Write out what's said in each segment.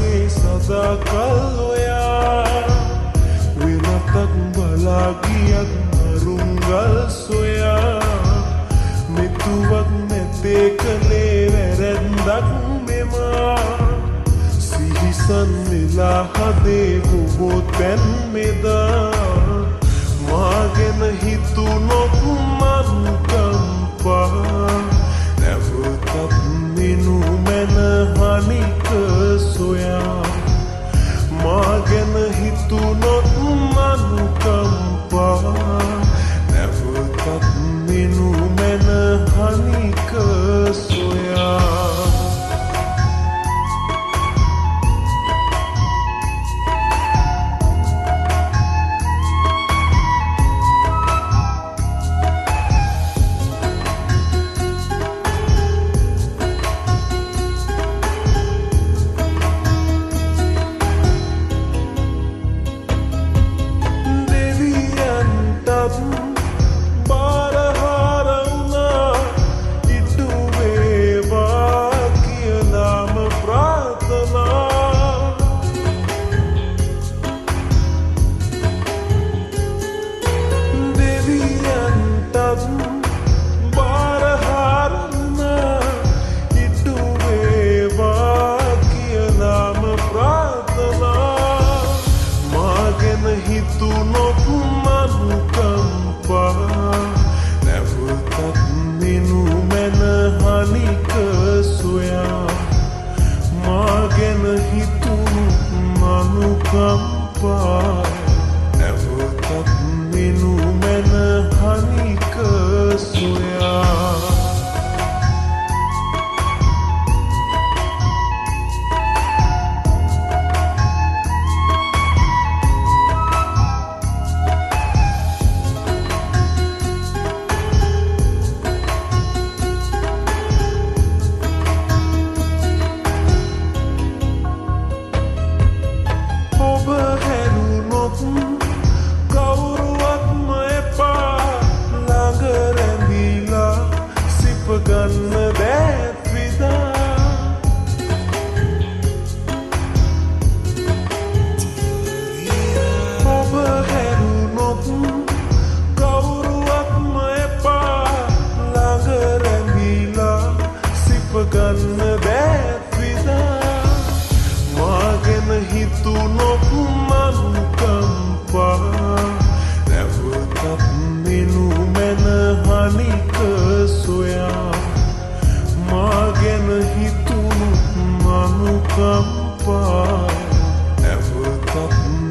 මෙසේ සදාකල් ඔයා වෙනතක් බලා ගියත් මරුංගල් සොයා මෙතුවක් නැතේ කලේ වැරැද්දක් මෙමා සිහිසන් වෙලා හදේ බොහෝ තැන් මෙදා මා ගැන හිතුනොත් මන් කම්පා නැවතත් මිනු මැන හනික සොයා මා ගැන හිතුනොත් මන් කම්පා නැවතත්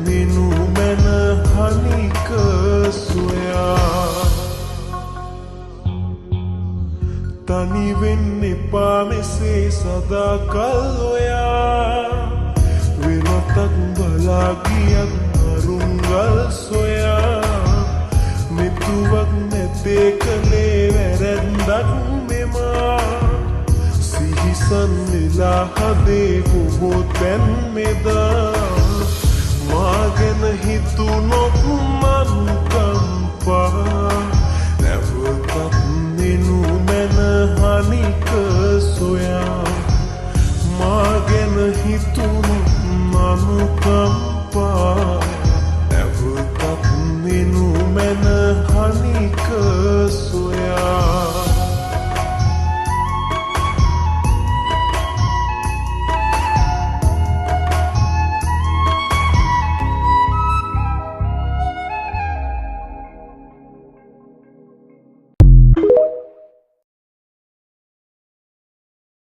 මිනු මැන හනික සොයා තනි වෙන්න එපා මෙසේ සදාකල් ඔයා වෙනතක් බලා ගියත් මරුංගල් සොයා මෙතුවක් නැතේ කලේ වැරැද්දක් මෙමා සිහිසන් වෙලා හදේ බොහෝ තැන් මෙදා මා ගැන හිතුනොත් මන් කම්පා නැවතත් මිනු මැන හනික සොයා මා ගැන හිතුනොත් මන් කම්පා